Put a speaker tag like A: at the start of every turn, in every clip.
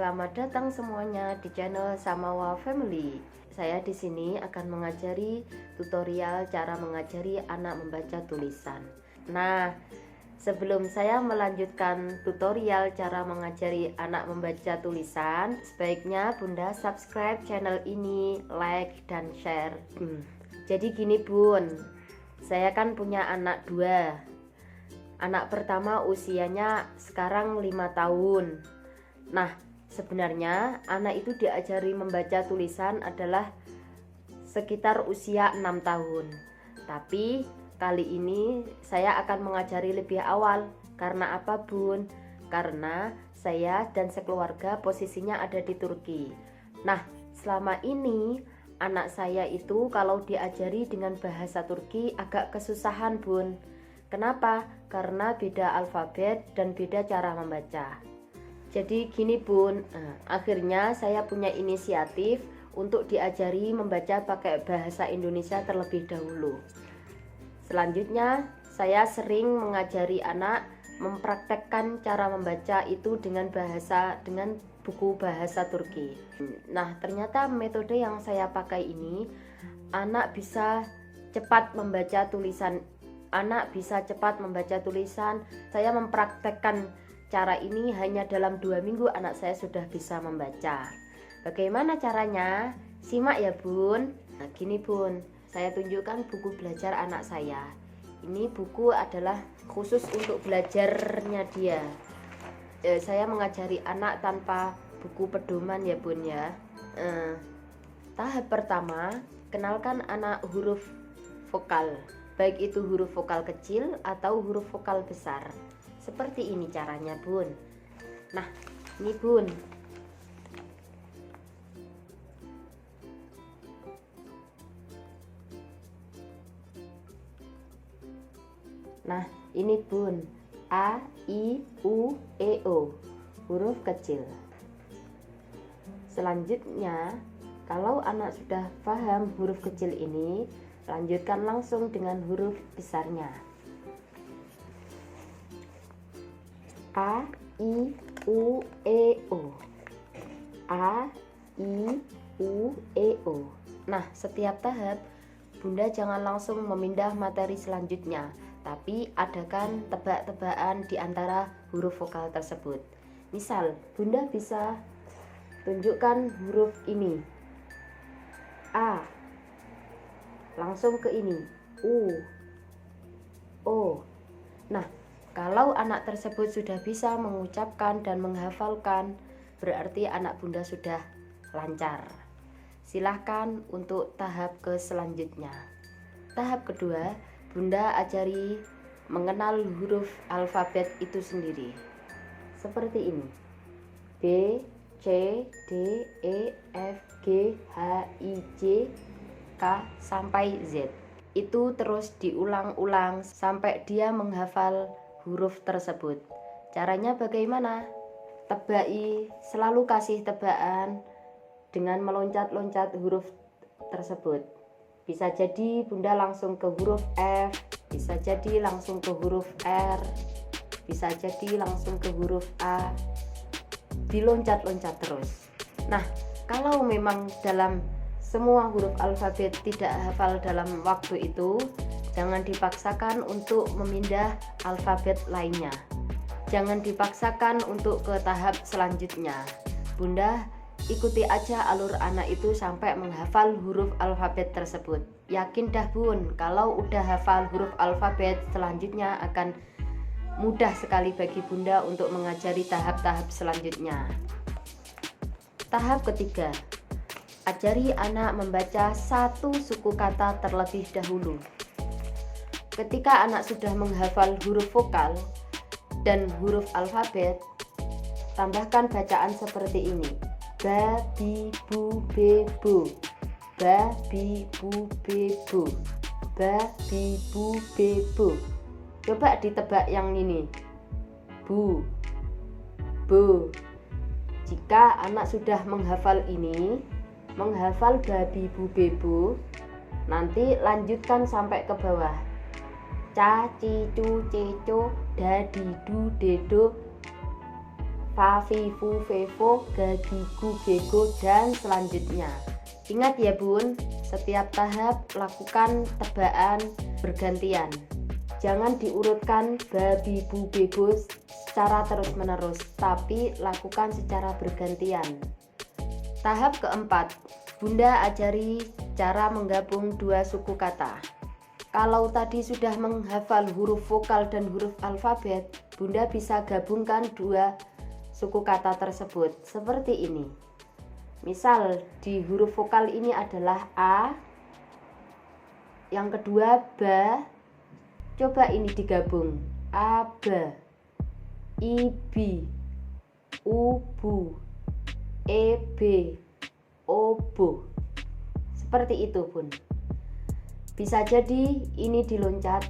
A: Selamat datang semuanya di channel Samawa Family. Saya di sini akan mengajari tutorial cara mengajari anak membaca tulisan. Nah, sebelum saya melanjutkan tutorial cara mengajari anak membaca tulisan, sebaiknya Bunda subscribe channel ini, like dan share. Jadi gini Bun, saya kan punya anak dua. Anak pertama usianya sekarang 5 tahun. Nah, sebenarnya anak itu diajari membaca tulisan adalah sekitar usia 6 tahun. Tapi kali ini saya akan mengajari lebih awal. Karena apa Bun? Karena saya dan sekeluarga posisinya ada di Turki. Nah, selama ini anak saya itu kalau diajari dengan bahasa Turki agak kesusahan Bun. Kenapa? Karena beda alfabet dan beda cara membaca. Jadi gini Bun, akhirnya saya punya inisiatif untuk diajari membaca pakai bahasa Indonesia terlebih dahulu. Selanjutnya saya sering mengajari anak mempraktekkan cara membaca itu dengan buku bahasa Turki. Nah, ternyata metode yang saya pakai ini anak bisa cepat membaca tulisan. Saya mempraktekkan cara ini hanya dalam 2 minggu anak saya sudah bisa membaca. Bagaimana caranya? Simak ya Bun. Nah gini Bun, saya tunjukkan buku belajar anak saya. Ini buku adalah khusus untuk belajarnya dia. Saya mengajari anak tanpa buku pedoman ya Bun ya. Tahap pertama, kenalkan anak huruf vokal. Baik itu huruf vokal kecil atau huruf vokal besar. Seperti ini caranya Bun. Nah ini Bun, nah ini Bun, A, I, U, E, O, huruf kecil. Selanjutnya kalau anak sudah paham huruf kecil ini, lanjutkan langsung dengan huruf besarnya. A, I, U, E, O. A, I, U, E, O. Nah, setiap tahap Bunda jangan langsung memindah materi selanjutnya, tapi adakan tebak-tebakan di antara huruf vokal tersebut. Misal, Bunda bisa tunjukkan huruf ini, A, langsung ke ini, U, O. Nah, kalau anak tersebut sudah bisa mengucapkan dan menghafalkan, berarti anak Bunda sudah lancar. Silahkan untuk tahap ke selanjutnya. Tahap kedua, Bunda ajari mengenal huruf alfabet itu sendiri. Seperti ini. B, C, D, E, F, G, H, I, J, K, sampai Z. Itu terus diulang-ulang sampai dia menghafal huruf tersebut. Caranya bagaimana? Tebai, selalu kasih tebakan dengan meloncat-loncat huruf tersebut. Bisa jadi Bunda langsung ke huruf F, bisa jadi langsung ke huruf R, bisa jadi langsung ke huruf A. Diloncat-loncat terus. Nah, kalau memang dalam semua huruf alfabet tidak hafal dalam waktu itu, jangan dipaksakan untuk memindah alfabet lainnya. Jangan dipaksakan untuk ke tahap selanjutnya. Bunda ikuti aja alur anak itu sampai menghafal huruf alfabet tersebut. Yakin dah Bun, kalau udah hafal huruf alfabet, selanjutnya akan mudah sekali bagi Bunda untuk mengajari tahap-tahap selanjutnya. Tahap ketiga, ajari anak membaca satu suku kata terlebih dahulu. Ketika anak sudah menghafal huruf vokal dan huruf alfabet, tambahkan bacaan seperti ini. Ba, bi, bu, be, bu. Ba, bi, bu, be, bu. Ba, bi, bu, be, bu. Coba ditebak yang ini. Bu, bu. Jika anak sudah menghafal ini, menghafal babi, bu, be, bu, nanti lanjutkan sampai ke bawah. Ca, ci, cu, ce, co, da, di, du, de, do, fa, fi, fu, fe, fo, ga, gi, gu, ge, go, dan selanjutnya. Ingat ya bun, setiap tahap lakukan tebaan bergantian. Jangan diurutkan ba, bi, bu, be, go secara terus menerus, tapi lakukan secara bergantian. Tahap keempat, Bunda ajari cara menggabung dua suku kata. Kalau tadi sudah menghafal huruf vokal dan huruf alfabet, Bunda bisa gabungkan dua suku kata tersebut seperti ini. Misal di huruf vokal ini adalah A, yang kedua ba. Coba ini digabung, aba, ibi, ubu, ebe, obo. Seperti itu bun. Bisa jadi ini diloncat,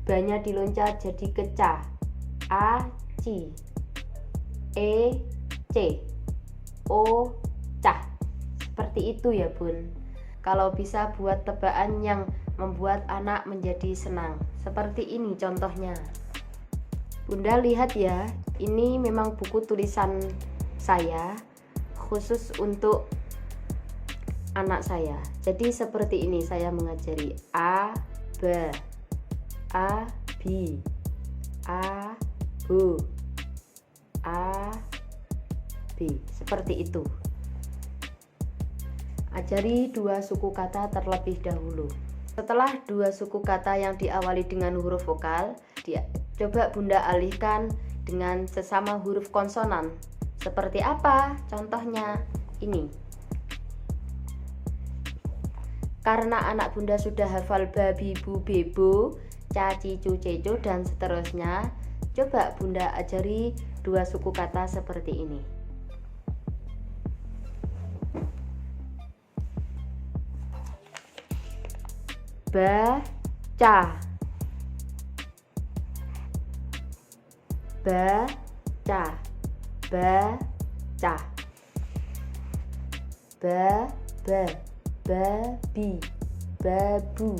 A: banyak diloncat jadi kecah, a, ci, e, c, o, cah. Seperti itu ya bun. Kalau bisa buat tebaan yang membuat anak menjadi senang. Seperti ini contohnya. Bunda lihat ya, ini memang buku tulisan saya khusus untuk anak saya. Jadi seperti ini saya mengajari a, ba, a, bi, a, bu, a, b. Seperti itu. Ajari dua suku kata terlebih dahulu. Setelah dua suku kata yang diawali dengan huruf vokal, coba Bunda alihkan dengan sesama huruf konsonan. Seperti apa? Contohnya ini. Karena anak Bunda sudah hafal babi, bu, bebo, caci, cu, ceco, dan seterusnya, coba Bunda ajari dua suku kata seperti ini. Baca, baca, baca, babi, babu.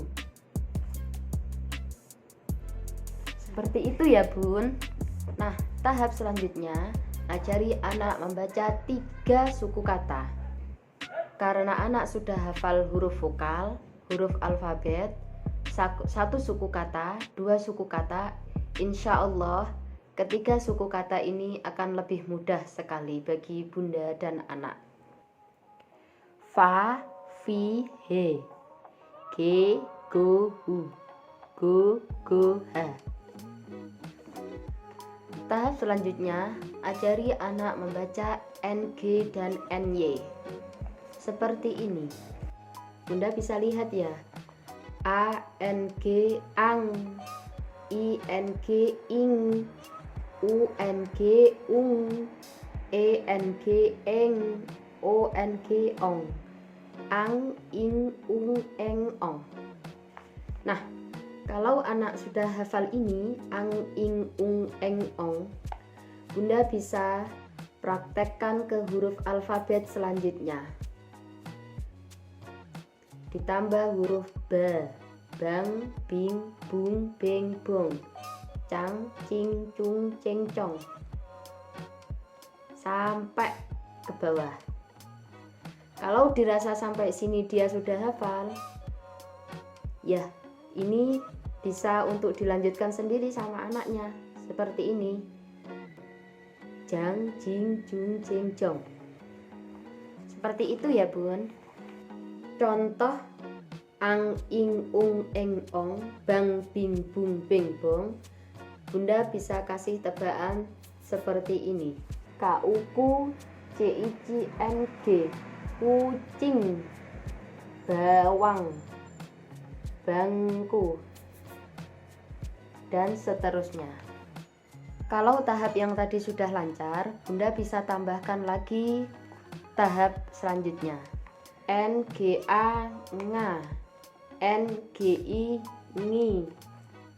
A: Seperti itu ya bun. Nah, tahap selanjutnya ajari anak membaca 3 suku kata. Karena anak sudah hafal huruf vokal, huruf alfabet, 1 suku kata, 2 suku kata, insya Allah ketiga suku kata ini akan lebih mudah sekali bagi Bunda dan anak. Fa, fi, he, ge, go, hu, go, ha. Tahap selanjutnya, ajari anak membaca ng dan ny. Seperti ini. Bunda bisa lihat ya. A, N, G, ang, I, N, G, ing, U, N, G, ung, E, N, G, eng, O, N, G, ong. Ang, ing, ung, eng, ong. Nah, kalau anak sudah hafal ini, ang, ing, ung, eng, ong, Bunda bisa praktekkan ke huruf alfabet selanjutnya. Ditambah huruf ba, bang, bing, bung, beng, bong, cang, cing, cung, ceng, cong, sampai ke bawah. Kalau dirasa sampai sini dia sudah hafal, ya ini bisa untuk dilanjutkan sendiri sama anaknya. Seperti ini. Jang, jing, jung, jeng, jong. Seperti itu ya bun. Contoh ang, ing, ung, eng, ong, bang, bing, bung, beng, bong. Bunda bisa kasih tebaan seperti ini. K-U-K, C-I-C-N-G, kucing, bawang, bangku, dan seterusnya. Kalau tahap yang tadi sudah lancar, Bunda bisa tambahkan lagi tahap selanjutnya. N-G-A, nga, N-G-I, ngi,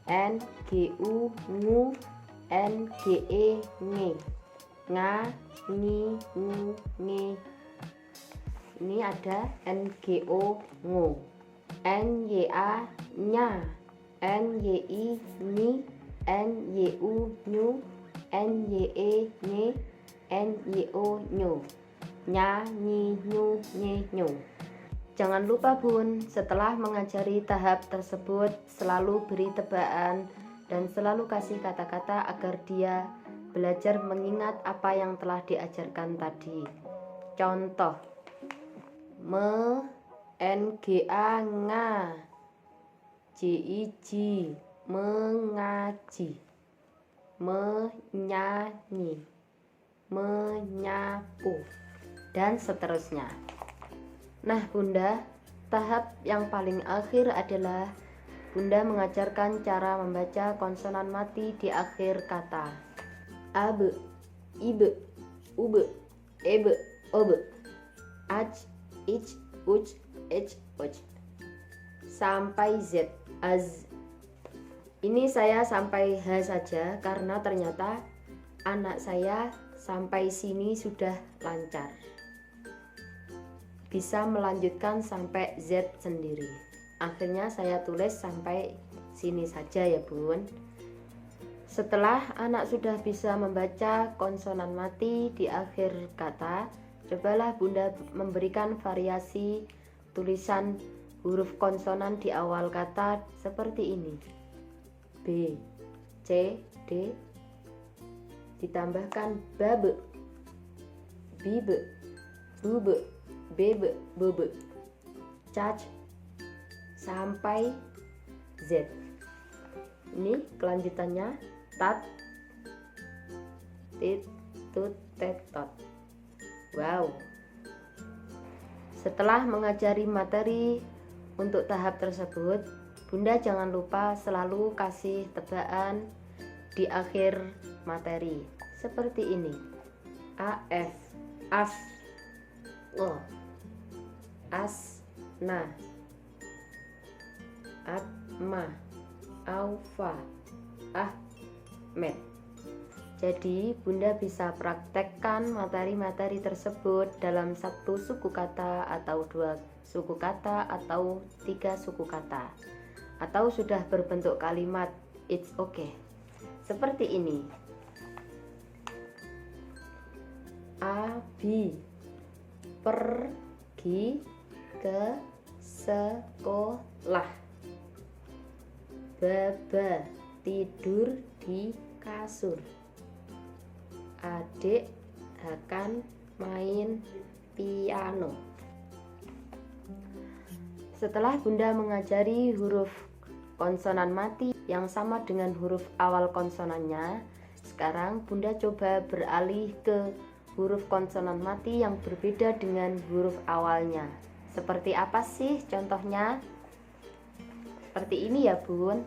A: N-G-U, ngu, N-G-E, nge, nga, ngi, ngu, nge. Ini ada N-G-O, ngo, N-Y-A, nya, N-Y-I, nyi, N-Y-U, nyu, N-Y-E, nye, en, y, o, nyu. Nya, nyi, nyu, nye, nyu. Jangan lupa bun, setelah mengajari tahap tersebut selalu beri tebakan dan selalu kasih kata-kata agar dia belajar mengingat apa yang telah diajarkan tadi. Contoh, me, nga, nga, ji, mengaji, menyanyi, menyapu, dan seterusnya. Nah bunda, tahap yang paling akhir adalah bunda mengajarkan cara membaca konsonan mati di akhir kata. Abe, ibe, ube, ebe, obe, aj, ich, uj, ej, oj, sampai z, az. Ini saya sampai h saja karena ternyata anak saya sampai sini sudah lancar, bisa melanjutkan sampai Z sendiri. Akhirnya saya tulis sampai sini saja ya bun. Setelah anak sudah bisa membaca konsonan mati di akhir kata, cobalah bunda memberikan variasi tulisan huruf konsonan di awal kata seperti ini. B, C, D, ditambahkan babe, bibe, bube, bebe, bebe, cac, sampai Z. Ini kelanjutannya tat, tit, tut, tet, tot. Wow. Setelah mengajari materi untuk tahap tersebut, bunda jangan lupa selalu kasih tebakan di akhir materi seperti ini. AF, af, o, as, na, atma, aufa, ahmed. Jadi bunda bisa praktekkan materi-materi tersebut dalam satu suku kata atau 2 suku kata atau 3 suku kata, atau sudah berbentuk kalimat it's okay seperti ini. Abi pergi ke sekolah. Baba tidur di kasur. Adik akan main piano. Setelah bunda mengajari huruf konsonan mati yang sama dengan huruf awal konsonannya, sekarang bunda coba beralih ke huruf konsonan mati yang berbeda dengan huruf awalnya. Seperti apa sih contohnya? Seperti ini ya bun.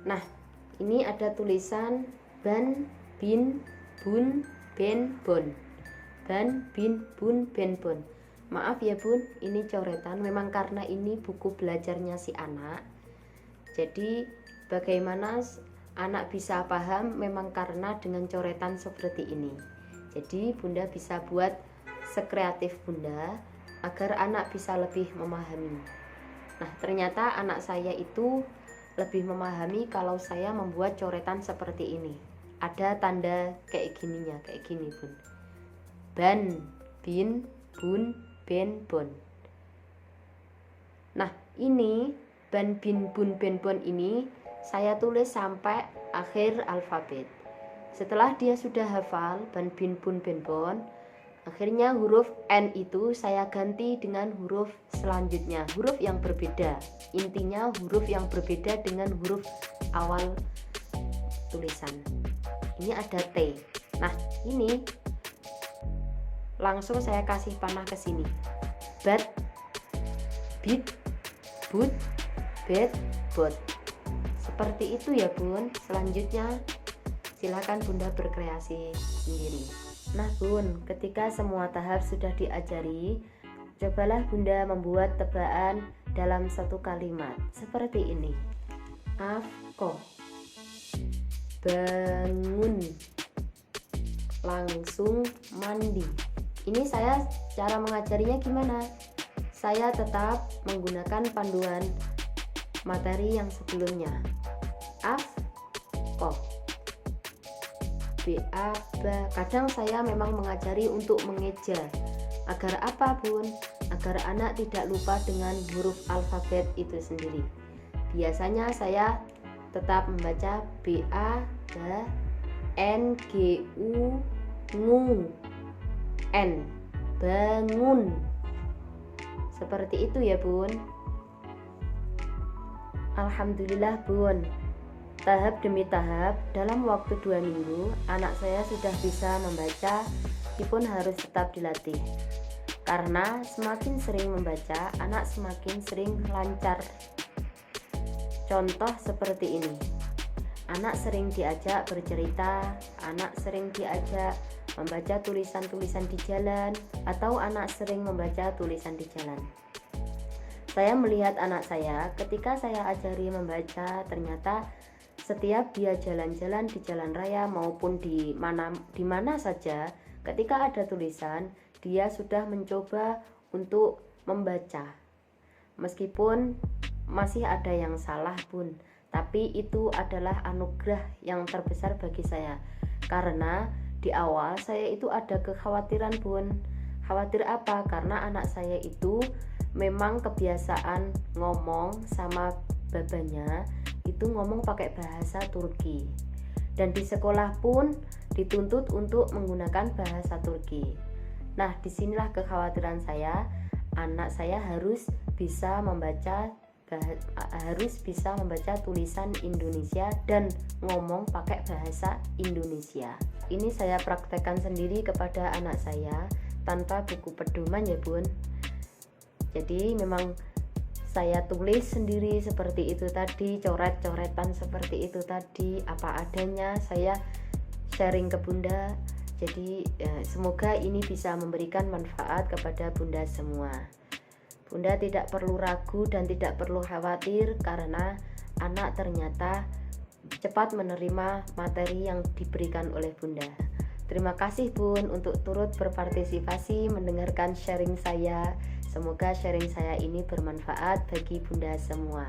A: Nah, ini ada tulisan ban, bin, bun, ben, bon. Ban, bin, bun, ben, bon. Maaf ya bun, ini coretan. Memang karena ini buku belajarnya si anak. Jadi bagaimana anak bisa paham memang karena dengan coretan seperti ini. Jadi bunda bisa buat sekreatif bunda agar anak bisa lebih memahami. Nah ternyata anak saya itu lebih memahami kalau saya membuat coretan seperti ini. Ada tanda kayak gininya, kayak gini bun. Ban, bin, bun, ben, bon. Nah ini ban, bin, bun, ben, bon ini saya tulis sampai akhir alfabet. Setelah dia sudah hafal ban, bin, bun, ben, bon, akhirnya huruf N itu saya ganti dengan huruf selanjutnya, huruf yang berbeda. Intinya huruf yang berbeda dengan huruf awal tulisan. Ini ada T. Nah ini langsung saya kasih panah ke sini. Bat, bit, but, bet, bot. Seperti itu ya bun. Selanjutnya silakan bunda berkreasi sendiri. Nah bun, ketika semua tahap sudah diajari, cobalah bunda membuat tebakan dalam satu kalimat seperti ini. Afko, bangun, langsung mandi. Ini saya cara mengajarinya gimana? Saya tetap menggunakan panduan materi yang sebelumnya. Afko, BA, ba. Kadang saya memang mengajari untuk mengeja. Agar apa, Bun? Agar anak tidak lupa dengan huruf alfabet itu sendiri. Biasanya saya tetap membaca BA, ba, N, G, U, ngu, N, bangun. Seperti itu ya, Bun. Alhamdulillah, Bun. Tahap demi tahap, dalam waktu 2 minggu, anak saya sudah bisa membaca, meskipun harus tetap dilatih. Karena semakin sering membaca, anak semakin sering lancar. Contoh seperti ini. Anak sering diajak bercerita, anak sering diajak membaca tulisan-tulisan di jalan, atau anak sering membaca tulisan di jalan. Saya melihat anak saya, ketika saya ajari membaca, ternyata setiap dia jalan-jalan di jalan raya maupun di mana saja, ketika ada tulisan, dia sudah mencoba untuk membaca. Meskipun masih ada yang salah, Bun, tapi itu adalah anugerah yang terbesar bagi saya. Karena di awal saya itu ada kekhawatiran, Bun. Khawatir apa? Karena anak saya itu memang kebiasaan ngomong sama babanya itu ngomong pakai bahasa Turki, dan di sekolah pun dituntut untuk menggunakan bahasa Turki. Nah, disinilah kekhawatiran saya, anak saya harus bisa membaca tulisan Indonesia dan ngomong pakai bahasa Indonesia. Ini saya praktekkan sendiri kepada anak saya tanpa buku pedoman ya, Bun. Jadi memang saya tulis sendiri seperti itu tadi, coret-coretan seperti itu tadi, apa adanya saya sharing ke Bunda. Jadi semoga ini bisa memberikan manfaat kepada Bunda semua. Bunda tidak perlu ragu dan tidak perlu khawatir karena anak ternyata cepat menerima materi yang diberikan oleh Bunda. Terima kasih, Bun, untuk turut berpartisipasi mendengarkan sharing saya. Semoga sharing saya ini bermanfaat bagi Bunda semua.